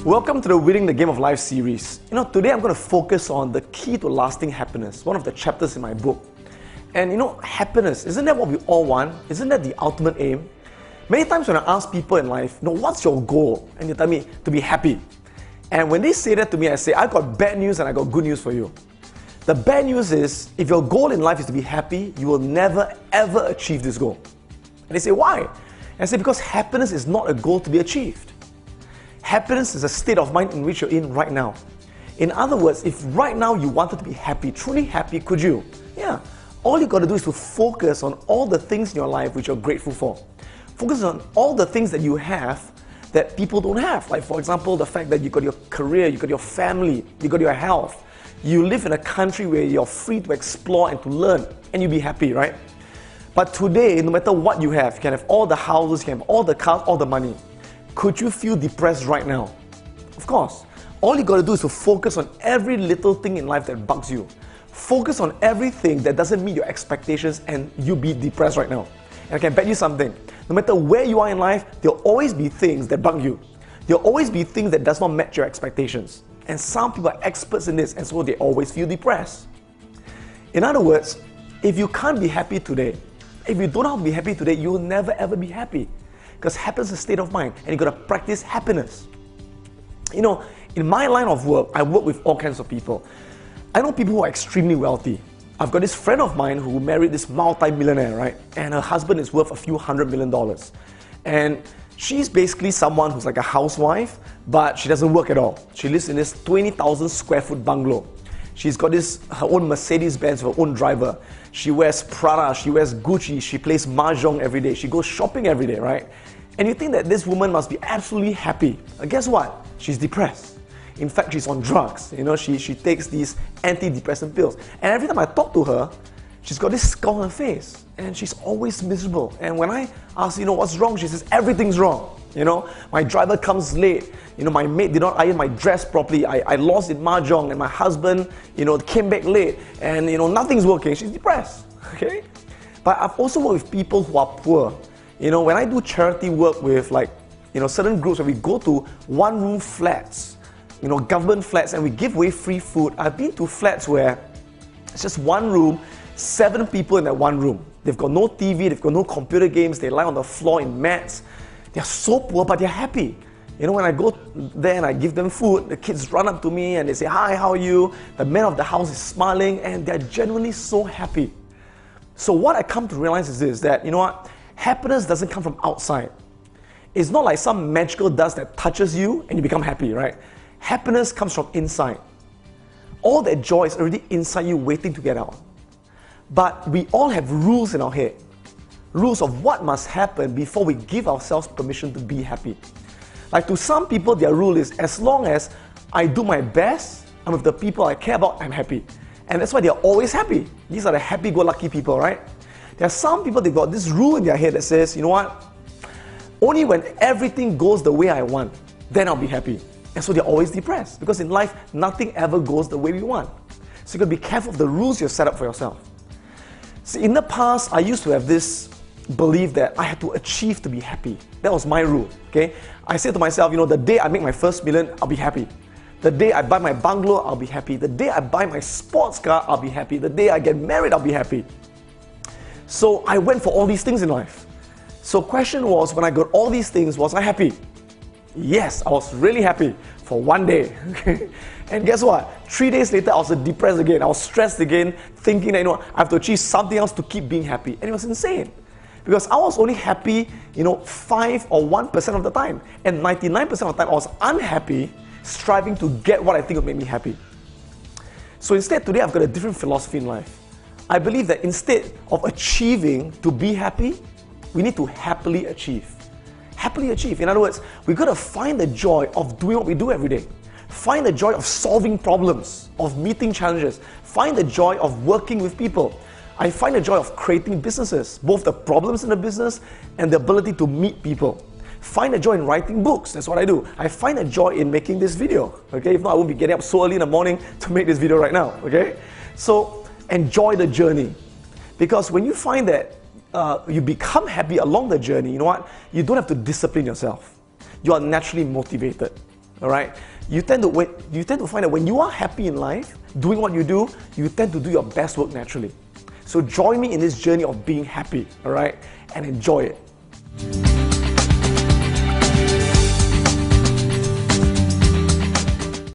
Welcome to the Winning the Game of Life series. Today I'm going to focus on the key to lasting happiness, one of the chapters in my book. And happiness, isn't that what we all want? Isn't that the ultimate aim? Many times when I ask people in life, what's your goal? And they tell me to be happy. And when they say that to me, I say, I got bad news and I got good news for you. The bad news is, if your goal in life is to be happy, you will never ever achieve this goal. And they say, why? And I say, because happiness is not a goal to be achieved. Happiness is a state of mind in which you're in right now. In other words, if right now you wanted to be happy, truly happy, could you? Yeah. All you got to do is to focus on all the things in your life which you're grateful for. Focus on all the things that you have that people don't have. Like, for example, the fact that you got your career, you got your family, you got your health. You live in a country where you're free to explore and to learn, and you'll be happy, right? But today, no matter what you can have all the houses, you can have all the cars, all the money. Could you feel depressed right now? Of course. All you got to do is to focus on every little thing in life that bugs you. Focus on everything that doesn't meet your expectations and you'll be depressed right now. And I can bet you something. No matter where you are in life, there'll always be things that bug you. There'll always be things that does not match your expectations. And some people are experts in this, and so they always feel depressed. In other words, if you can't be happy today, if you don't know how to be happy today, you will never ever be happy. Because happiness is a state of mind, and you got to practice happiness. In my line of work, I work with all kinds of people. I know people who are extremely wealthy. I've got this friend of mine who married this multi-millionaire, right? And her husband is worth a few $100 million. And she's basically someone who's like a housewife, but she doesn't work at all. She lives in this 20,000 square foot bungalow. She's got her own Mercedes-Benz, her own driver. She wears Prada, she wears Gucci, she plays mahjong every day. She goes shopping every day, right? And you think that this woman must be absolutely happy. Guess what? She's depressed. In fact, she's on drugs. She takes these antidepressant pills. And every time I talk to her, she's got this scowl on her face. And she's always miserable. And when I ask, what's wrong? She says, everything's wrong. My driver comes late. My maid did not iron my dress properly. I lost in mahjong, and my husband, came back late, and nothing's working. She's depressed. Okay? But I've also worked with people who are poor. When I do charity work with certain groups where we go to one-room flats, government flats, and we give away free food. I've been to flats where it's just one room, 7 people in that one room. They've got no TV, they've got no computer games, they lie on the floor in mats. They're so poor, but they're happy. When I go there and I give them food, the kids run up to me and they say, hi, how are you? The man of the house is smiling, and they're genuinely so happy. So what I come to realize is this, that, happiness doesn't come from outside. It's not like some magical dust that touches you and you become happy, right? Happiness comes from inside. All that joy is already inside you waiting to get out. But we all have rules in our head. Rules of what must happen before we give ourselves permission to be happy. Like, to some people, their rule is, as long as I do my best, I'm with the people I care about, I'm happy. And that's why they're always happy. These are the happy-go-lucky people, right? There are some people, they've got this rule in their head that says, only when everything goes the way I want, then I'll be happy. And so they're always depressed, because in life, nothing ever goes the way we want. So you've got to be careful of the rules you've set up for yourself. See, in the past, I used to have this belief that I had to achieve to be happy. That was my rule, okay? I said to myself, the day I make my first million, I'll be happy. The day I buy my bungalow, I'll be happy. The day I buy my sports car, I'll be happy. The day I get married, I'll be happy. So I went for all these things in life. So question was, when I got all these things, was I happy? Yes, I was really happy for one day. Okay? And guess what? 3 days later, I was depressed again. I was stressed again, thinking that, I have to achieve something else to keep being happy. And it was insane. Because I was only happy, 5 or 1% of the time. And 99% of the time, I was unhappy, striving to get what I think would make me happy. So instead, today, I've got a different philosophy in life. I believe that instead of achieving to be happy, we need to happily achieve. Happily achieve. In other words, we've got to find the joy of doing what we do every day. Find the joy of solving problems, of meeting challenges. Find the joy of working with people. I find the joy of creating businesses, both the problems in the business and the ability to meet people. Find a joy in writing books. That's what I do. I find a joy in making this video. Okay, if not, I won't be getting up so early in the morning to make this video right now. Okay, so enjoy the journey, because when you find that you become happy along the journey, you know what? You don't have to discipline yourself. You are naturally motivated. all right? You tend to find that when you are happy in life, doing what you do, you tend to do your best work naturally. So join me in this journey of being happy, all right? And enjoy it.